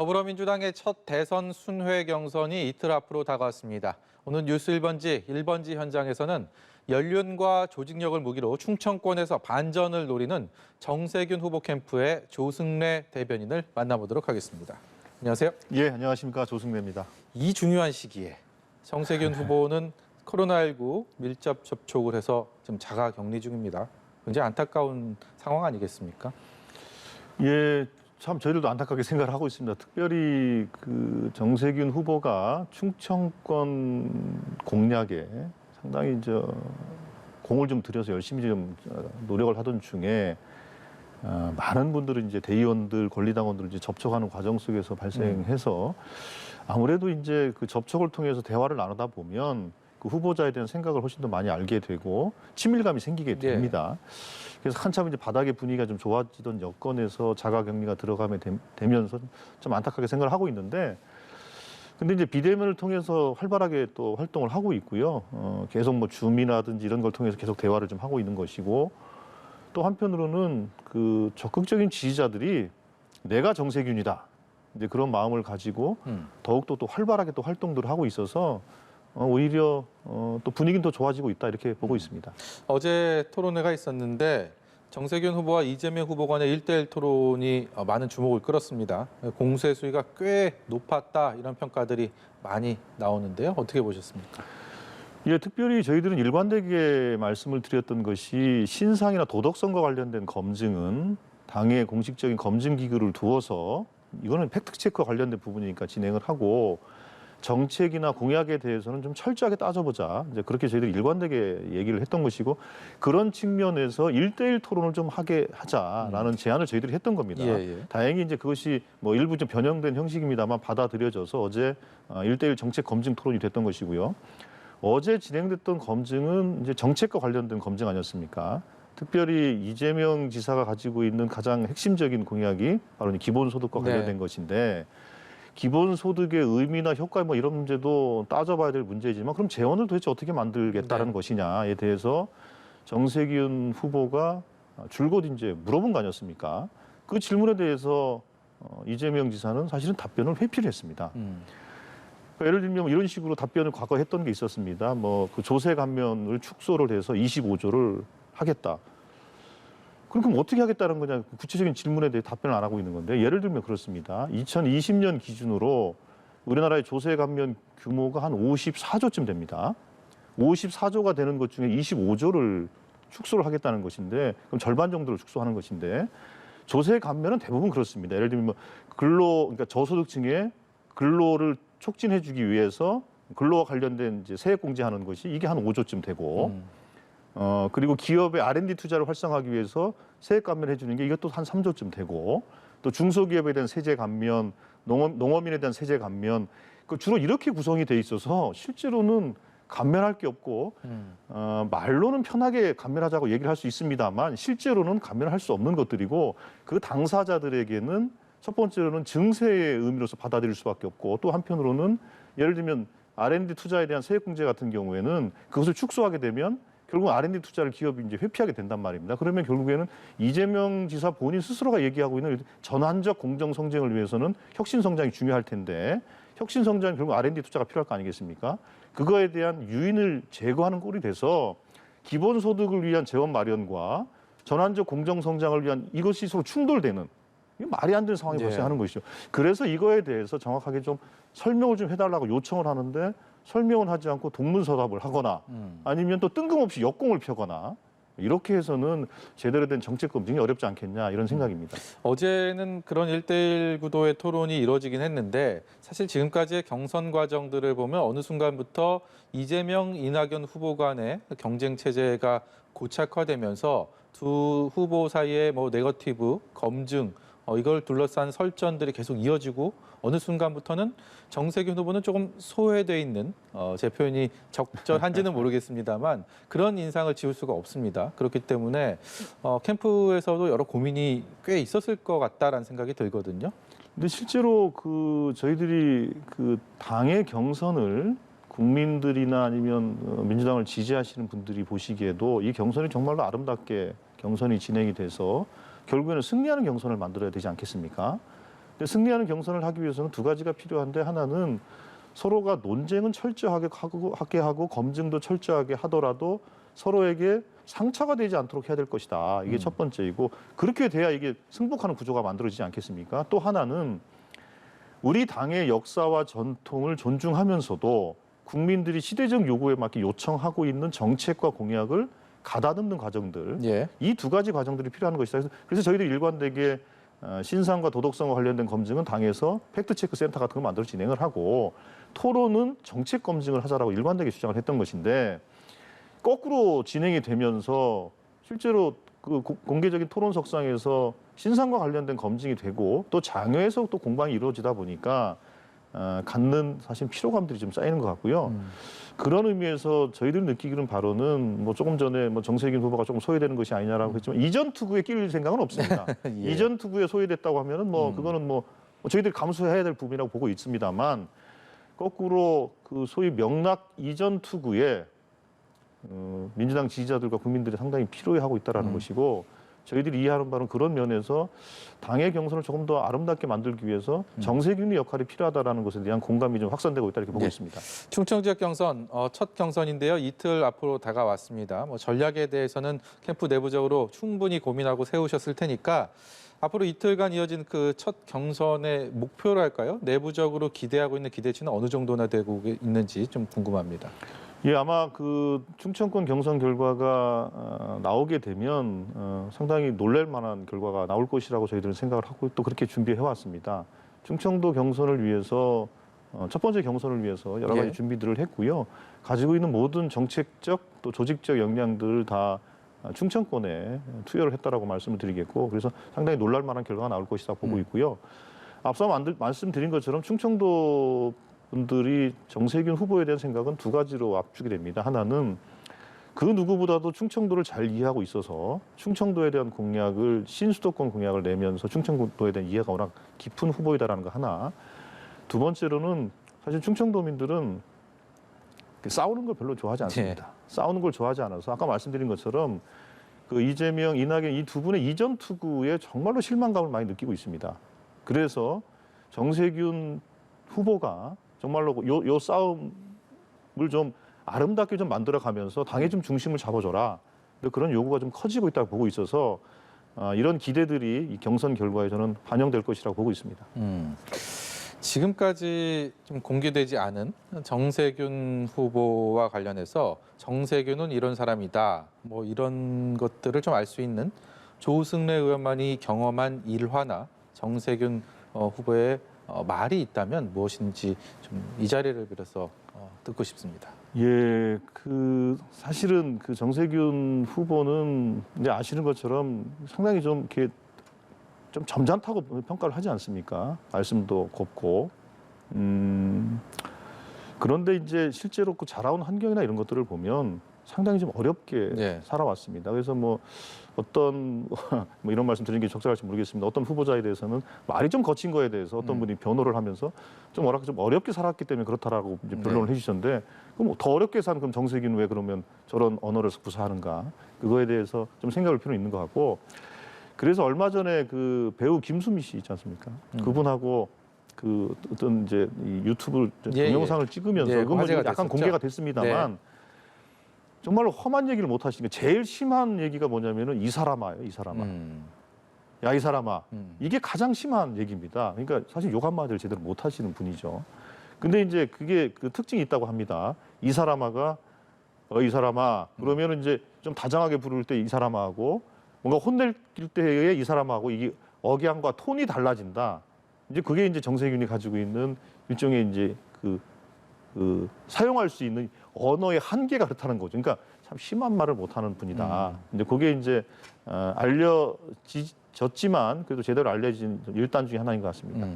더불어민주당의 첫 대선 순회 경선이 이틀 앞으로 다가왔습니다. 오늘 뉴스 1번지 현장에서는 연륜과 조직력을 무기로 충청권에서 반전을 노리는 정세균 후보 캠프의 조승래 대변인을 만나보도록 하겠습니다. 안녕하세요. 예, 안녕하십니까. 조승래입니다. 이 중요한 시기에 정세균 후보는 코로나19 밀접 접촉을 해서 지금 자가 격리 중입니다. 굉장히 안타까운 상황 아니겠습니까? 예, 참 저희들도 안타깝게 생각을 하고 있습니다. 특별히 그 정세균 후보가 충청권 공략에 상당히 공을 좀 들여서 열심히 좀 노력을 하던 중에 많은 분들은 이제 대의원들, 권리당원들 이제 접촉하는 과정 속에서 발생해서 아무래도 이제 그 접촉을 통해서 대화를 나누다 보면 그 후보자에 대한 생각을 훨씬 더 많이 알게 되고 친밀감이 생기게 됩니다. 그래서 한참 이제 바닥의 분위기가 좀 좋아지던 여건에서 자가격리가 들어가게 되면서 좀 안타깝게 생각을 하고 있는데, 근데 이제 비대면을 통해서 활발하게 또 활동을 하고 있고요. 계속 뭐 줌이라든지 이런 걸 통해서 계속 대화를 좀 하고 있는 것이고, 또 한편으로는 그 적극적인 지지자들이 내가 정세균이다, 이제 그런 마음을 가지고 더욱더 또 활발하게 또 활동들을 하고 있어서 오히려 또 분위기는 더 좋아지고 있다, 이렇게 보고 있습니다. 어제 토론회가 있었는데 정세균 후보와 이재명 후보 간의 1대1 토론이 많은 주목을 끌었습니다. 공세 수위가 꽤 높았다, 이런 평가들이 많이 나오는데요. 어떻게 보셨습니까? 예, 특별히 저희들은 일관되게 말씀을 드렸던 것이 신상이나 도덕성과 관련된 검증은 당의 공식적인 검증 기구를 두어서 이거는 팩트체크와 관련된 부분이니까 진행을 하고, 정책이나 공약에 대해서는 좀 철저하게 따져보자, 이제 그렇게 저희들이 일관되게 얘기를 했던 것이고, 그런 측면에서 1대1 토론을 좀 하자라는 제안을 저희들이 했던 겁니다. 다행히 이제 그것이 뭐 일부 좀 변형된 형식입니다만 받아들여져서 어제 1대1 정책 검증 토론이 됐던 것이고요. 어제 진행됐던 검증은 이제 정책과 관련된 검증 아니었습니까? 특별히 이재명 지사가 가지고 있는 가장 핵심적인 공약이 바로 기본소득과 관련된 것인데, 기본소득의 의미나 효과 뭐 이런 문제도 따져봐야 될 문제지만, 그럼 재원을 도대체 어떻게 만들겠다는 것이냐에 대해서 정세균 후보가 줄곧 이제 물어본 거 아니었습니까? 그 질문에 대해서 이재명 지사는 사실은 답변을 회피를 했습니다. 그러니까 예를 들면 이런 식으로 답변을 과거에 했던 게 있었습니다. 뭐 그 조세 감면을 축소를 해서 25조를 하겠다. 그럼 어떻게 하겠다는 거냐, 구체적인 질문에 대해 답변을 안 하고 있는 건데, 예를 들면 그렇습니다. 2020년 기준으로 우리나라의 조세 감면 규모가 한 54조쯤 됩니다. 54조가 되는 것 중에 25조를 축소를 하겠다는 것인데, 그럼 절반 정도를 축소하는 것인데, 조세 감면은 대부분 그렇습니다. 예를 들면 그러니까 저소득층의 근로를 촉진해주기 위해서 근로와 관련된 이제 세액 공제하는 것이 이게 한 5조쯤 되고, 그리고 기업의 R&D 투자를 활성화하기 위해서 세액 감면해 주는 게 이것도 한 3조쯤 되고, 또 중소기업에 대한 세제 감면, 농업인에 대한 세제 감면, 주로 이렇게 구성이 돼 있어서 실제로는 감면할 게 없고, 말로는 편하게 감면하자고 얘기를 할 수 있습니다만 실제로는 감면할 수 없는 것들이고, 그 당사자들에게는 첫 번째로는 증세의 의미로서 받아들일 수밖에 없고, 또 한편으로는 예를 들면 R&D 투자에 대한 세액 공제 같은 경우에는 그것을 축소하게 되면 결국 R&D 투자를 기업이 이제 회피하게 된단 말입니다. 그러면 결국에는 이재명 지사 본인 스스로가 얘기하고 있는 전환적 공정 성장을 위해서는 혁신 성장이 중요할 텐데, 혁신 성장은 결국 R&D 투자가 필요할 거 아니겠습니까? 그거에 대한 유인을 제거하는 꼴이 돼서 기본소득을 위한 재원 마련과 전환적 공정 성장을 위한 이것이 서로 충돌되는, 이게 말이 안 되는 상황이 발생하는 것이죠. 그래서 이거에 대해서 정확하게 좀 설명을 좀 해달라고 요청을 하는데, 설명을 하지 않고 동문서답을 하거나 아니면 또 뜬금없이 역공을 펴거나, 이렇게 해서는 제대로 된 정책 검증이 어렵지 않겠냐, 이런 생각입니다. 어제는 그런 1대1 구도의 토론이 이루어지긴 했는데, 사실 지금까지의 경선 과정들을 보면 어느 순간부터 이재명, 이낙연 후보 간의 경쟁 체제가 고착화되면서 두 후보 사이에 뭐 네거티브 검증, 이걸 둘러싼 설전들이 계속 이어지고, 어느 순간부터는 정세균 후보는 조금 소외돼 있는, 제 표현이 적절한지는 모르겠습니다만 그런 인상을 지울 수가 없습니다. 그렇기 때문에 캠프에서도 여러 고민이 꽤 있었을 것 같다라는 생각이 들거든요. 근데 실제로 저희들이 당의 경선을 국민들이나 아니면 민주당을 지지하시는 분들이 보시기에도 이 경선이 정말로 아름답게 경선이 진행이 돼서 결국에는 승리하는 경선을 만들어야 되지 않겠습니까? 근데 승리하는 경선을 하기 위해서는 두 가지가 필요한데 하나는 서로가 논쟁은 철저하게 하고 검증도 철저하게 하더라도 서로에게 상처가 되지 않도록 해야 될 것이다. 이게 첫 번째이고 그렇게 돼야 이게 승복하는 구조가 만들어지지 않겠습니까? 또 하나는 우리 당의 역사와 전통을 존중하면서도 국민들이 시대적 요구에 맞게 요청하고 있는 정책과 공약을 가다듬는 과정들 예. 이 두 가지 과정들이 필요한 것이다. 그래서 저희들이 일관되게 신상과 도덕성과 관련된 검증은 당에서 팩트체크 센터 같은 걸 만들어 진행을 하고 토론은 정책 검증을 하자라고 일관되게 주장을 했던 것인데 거꾸로 진행이 되면서 실제로 그 공개적인 토론석상에서 신상과 관련된 검증이 되고 또 장외에서 또 공방이 이루어지다 보니까 갖는 사실 피로감들이 좀 쌓이는 것 같고요. 그런 의미에서 저희들이 느끼기는 바로는 뭐 조금 전에 뭐 정세균 후보가 조금 소외되는 것이 아니냐라고 했지만 이전 투구에 끼일 생각은 없습니다. 예. 이전 투구에 소외됐다고 하면은 뭐 그거는 뭐 저희들이 감수해야 될 부분이라고 보고 있습니다만 거꾸로 그 소위 명락 이전 투구에 민주당 지지자들과 국민들이 상당히 피로해하고 있다라는 것이고 저희들이 이해하는 바는 그런 면에서 당의 경선을 조금 더 아름답게 만들기 위해서 정세균의 역할이 필요하다라는 것에 대한 공감이 좀 확산되고 있다 이렇게 보고 네. 있습니다. 충청 지역 경선 첫 경선인데요. 이틀 앞으로 다가왔습니다. 뭐 전략에 대해서는 캠프 내부적으로 충분히 고민하고 세우셨을 테니까 앞으로 이틀간 이어진 그 첫 경선의 목표랄까요? 내부적으로 기대하고 있는 기대치는 어느 정도나 되고 있는지 좀 궁금합니다. 예, 아마 그 충청권 경선 결과가 나오게 되면 상당히 놀랄 만한 결과가 나올 것이라고 저희들은 생각을 하고 또 그렇게 준비해 왔습니다. 충청도 경선을 위해서 첫 번째 경선을 위해서 여러 가지 예. 준비들을 했고요. 가지고 있는 모든 정책적 또 조직적 역량들을 다 충청권에 투여를 했다라고 말씀을 드리겠고 그래서 상당히 놀랄 만한 결과가 나올 것이다 보고 있고요. 앞서 말씀드린 것처럼 충청도 분들이 정세균 후보에 대한 생각은 두 가지로 압축이 됩니다. 하나는 그 누구보다도 충청도를 잘 이해하고 있어서 충청도에 대한 공약을 신수도권 공약을 내면서 충청도에 대한 이해가 워낙 깊은 후보이다라는 거 하나. 두 번째로는 사실 충청도민들은 싸우는 걸 별로 좋아하지 않습니다. 싸우는 걸 좋아하지 않아서 아까 말씀드린 것처럼 그 이재명, 이낙연 이 두 분의 이전 투구에 정말로 실망감을 많이 느끼고 있습니다. 그래서 정세균 후보가 정말로 요 싸움을 좀 아름답게 좀 만들어가면서 당에 좀 중심을 잡아줘라. 근데 그런 요구가 좀 커지고 있다고 보고 있어서 이런 기대들이 이 경선 결과에 저는 반영될 것이라고 보고 있습니다. 지금까지 좀 공개되지 않은 정세균 후보와 관련해서 정세균은 이런 사람이다. 뭐 이런 것들을 좀 알 수 있는 조승래 의원만이 경험한 일화나 정세균 후보의 말이 있다면 무엇인지 좀 이 자리를 빌어서 듣고 싶습니다. 예, 그 사실은 그 정세균 후보는 이제 아시는 것처럼 상당히 좀 이렇게 좀 점잖다고 평가를 하지 않습니까? 말씀도 곱고. 그런데 이제 실제로 그 자라온 환경이나 이런 것들을 보면 상당히 좀 어렵게 네. 살아왔습니다. 그래서 뭐 어떤 뭐 이런 말씀 드리는 게 적절할지 모르겠습니다. 어떤 후보자에 대해서는 말이 좀 거친 거에 대해서 어떤 분이 변호를 하면서 좀 뭐랄까 좀 어렵게 살았기 때문에 그렇다라고 이제 변론을 해주셨는데 그럼 더 어렵게 산 그럼 정세균 왜 그러면 저런 언어를 구사하는가 그거에 대해서 좀 생각할 필요는 있는 것 같고 그래서 얼마 전에 그 배우 김수미 씨 있지 않습니까? 그분하고 그 어떤 이제 이 유튜브 동영상을 찍으면서 그건 뭐 화제가 약간 됐었죠? 공개가 됐습니다만 정말로 험한 얘기를 못 하시니까 제일 심한 얘기가 뭐냐면은 이 사람아요, 이 사람아. 야, 이 사람아. 이게 가장 심한 얘기입니다. 그러니까 사실 욕 한마디를 제대로 못 하시는 분이죠. 근데 이제 그게 그 특징이 있다고 합니다. 이 사람아가 이 사람아. 그러면은 이제 좀 다정하게 부를 때 이 사람아하고 뭔가 혼낼 때의 이 사람하고 이게 억양과 톤이 달라진다. 이제 그게 이제 정세균이 가지고 있는 일종의 이제 그 사용할 수 있는 언어의 한계가 그렇다는 거죠. 그러니까 참 심한 말을 못하는 분이다. 근데 그게 이제 알려졌지만 그래도 제대로 알려진 일단 중에 하나인 것 같습니다.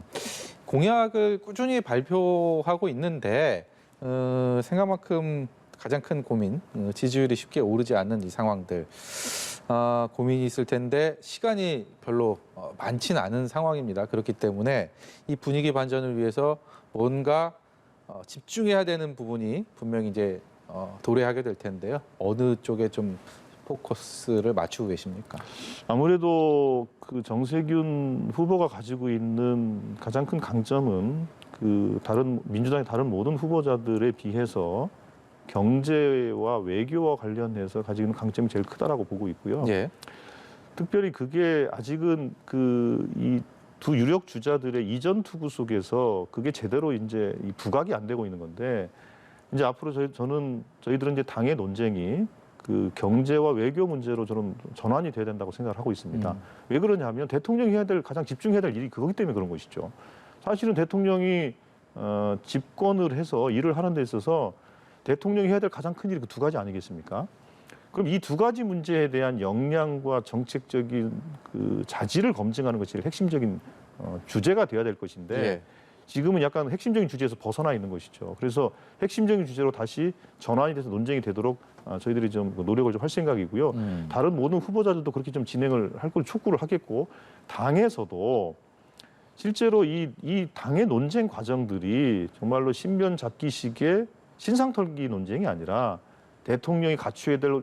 공약을 꾸준히 발표하고 있는데 생각만큼 가장 큰 고민, 지지율이 쉽게 오르지 않는 이 상황들 고민이 있을 텐데 시간이 별로 많지는 않은 상황입니다. 그렇기 때문에 이 분위기 반전을 위해서 뭔가 집중해야 되는 부분이 분명히 이제 도래하게 될 텐데요. 어느 쪽에 좀 포커스를 맞추고 계십니까? 아무래도 그 정세균 후보가 가지고 있는 가장 큰 강점은 그 다른 민주당의 다른 모든 후보자들에 비해서 경제와 외교와 관련해서 가지고 있는 강점이 제일 크다라고 보고 있고요. 예. 특별히 그게 아직은 그 이 두 유력 주자들의 이전 투구 속에서 그게 제대로 이제 이 부각이 안 되고 있는 건데 이제 앞으로 저희들은 이제 당의 논쟁이 그 경제와 외교 문제로 저는 전환이 돼야 된다고 생각을 하고 있습니다. 왜 그러냐면 대통령이 해야 될 가장 집중해야 될 일이 그거기 때문에 그런 것이죠. 사실은 대통령이 집권을 해서 일을 하는 데 있어서 대통령이 해야 될 가장 큰 일이 그 두 가지 아니겠습니까? 그럼 이 두 가지 문제에 대한 역량과 정책적인 그 자질을 검증하는 것이 핵심적인 주제가 되어야 될 것인데 예. 지금은 약간 핵심적인 주제에서 벗어나 있는 것이죠. 그래서 핵심적인 주제로 다시 전환이 돼서 논쟁이 되도록 저희들이 좀 노력을 좀 할 생각이고요. 다른 모든 후보자들도 그렇게 좀 진행을 할 걸 촉구를 하겠고 당에서도 실제로 이 당의 논쟁 과정들이 정말로 신변 잡기식의 신상털기 논쟁이 아니라 대통령이 갖춰야 될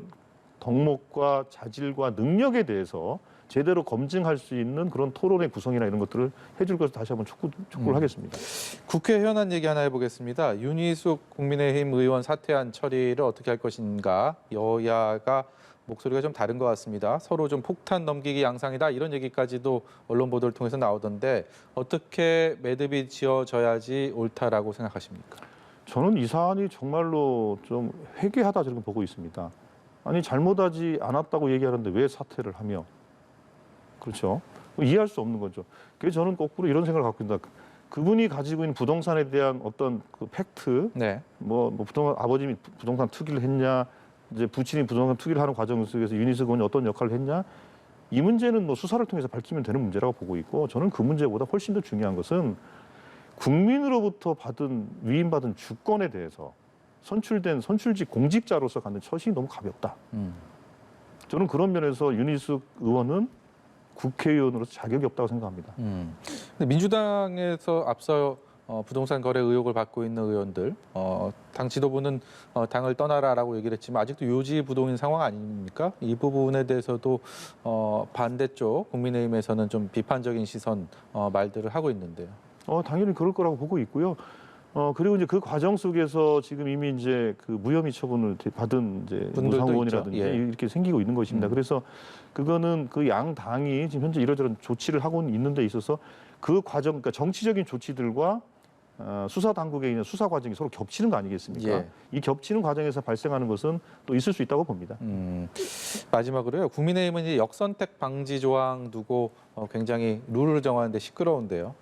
덕목과 자질과 능력에 대해서 제대로 검증할 수 있는 그런 토론의 구성이나 이런 것들을 해줄 것을 다시 한번 촉구를 하겠습니다. 국회 현안 얘기 하나 해보겠습니다. 윤희숙 국민의힘 의원 사퇴안 처리를 어떻게 할 것인가. 여야가 목소리가 좀 다른 것 같습니다. 서로 좀 폭탄 넘기기 양상이다 이런 얘기까지도 언론 보도를 통해서 나오던데 어떻게 매듭이 지어져야지 옳다라고 생각하십니까? 저는 이 사안이 정말로 좀 회개하다 저렇게 보고 있습니다. 아니 잘못하지 않았다고 얘기하는데 왜 사퇴를 하며 그렇죠? 이해할 수 없는 거죠. 그래서 저는 거꾸로 이런 생각을 갖고 있다. 그분이 가지고 있는 부동산에 대한 어떤 그 팩트, 네. 뭐 부동산 아버님이 부동산 투기를 했냐, 이제 부친이 부동산 투기를 하는 과정 속에서 윤희숙 의원이 어떤 역할을 했냐, 이 문제는 뭐 수사를 통해서 밝히면 되는 문제라고 보고 있고, 저는 그 문제보다 훨씬 더 중요한 것은 국민으로부터 위임받은 주권에 대해서 선출된 선출직 공직자로서 갖는 처신이 너무 가볍다. 저는 그런 면에서 윤희숙 의원은 국회의원으로서 자격이 없다고 생각합니다. 근데 민주당에서 앞서 부동산 거래 의혹을 받고 있는 의원들, 당 지도부는 당을 떠나라라고 얘기를 했지만 아직도 요지부동인 상황 아닙니까? 이 부분에 대해서도 반대쪽 국민의힘에서는 좀 비판적인 시선 말들을 하고 있는데요. 당연히 그럴 거라고 보고 있고요. 그리고 이제 그 과정 속에서 지금 이미 이제 그 무혐의 처분을 받은 이제 분들도 무상의원이라든지 있죠. 예. 이렇게 생기고 있는 것입니다. 그래서 그거는 그 양 당이 지금 현재 이러저런 조치를 하고 있는 데 있어서 그 과정, 그러니까 정치적인 조치들과 수사 당국에 있는 수사 과정이 서로 겹치는 거 아니겠습니까? 예. 이 겹치는 과정에서 발생하는 것은 또 있을 수 있다고 봅니다. 마지막으로요. 국민의힘은 이제 역선택 방지 조항 두고 굉장히 룰을 정하는데 시끄러운데요.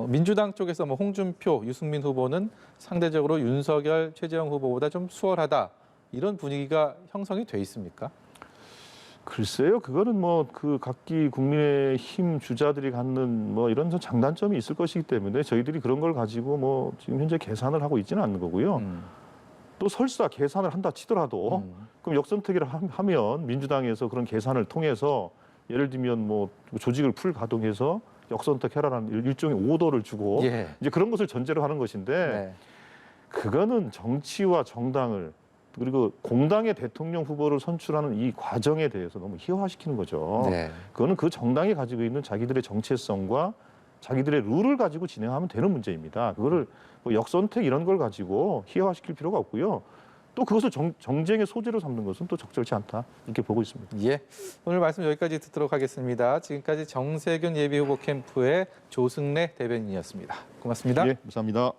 민주당 쪽에서 뭐 홍준표, 유승민 후보는 상대적으로 윤석열, 최재형 후보보다 좀 수월하다 이런 분위기가 형성이 돼 있습니까? 글쎄요, 그거는 뭐 그 각기 국민의힘 주자들이 갖는 뭐 이런 장단점이 있을 것이기 때문에 저희들이 그런 걸 가지고 뭐 지금 현재 계산을 하고 있지는 않는 거고요. 또 설사 계산을 한다 치더라도 그럼 역선택을 하면 민주당에서 그런 계산을 통해서 예를 들면 뭐 조직을 풀 가동해서 역선택해라라는 일종의 오더를 주고 예. 이제 그런 것을 전제로 하는 것인데 네. 그거는 정치와 정당을 그리고 공당의 대통령 후보를 선출하는 이 과정에 대해서 너무 희화화시키는 거죠. 네. 그거는 그 정당이 가지고 있는 자기들의 정체성과 자기들의 룰을 가지고 진행하면 되는 문제입니다. 그거를 뭐 역선택 이런 걸 가지고 희화화시킬 필요가 없고요. 또 그것을 정쟁의 소재로 삼는 것은 또 적절치 않다 이렇게 보고 있습니다. 예. 오늘 말씀 여기까지 듣도록 하겠습니다. 지금까지 정세균 예비후보 캠프의 조승래 대변인이었습니다. 고맙습니다. 예, 감사합니다.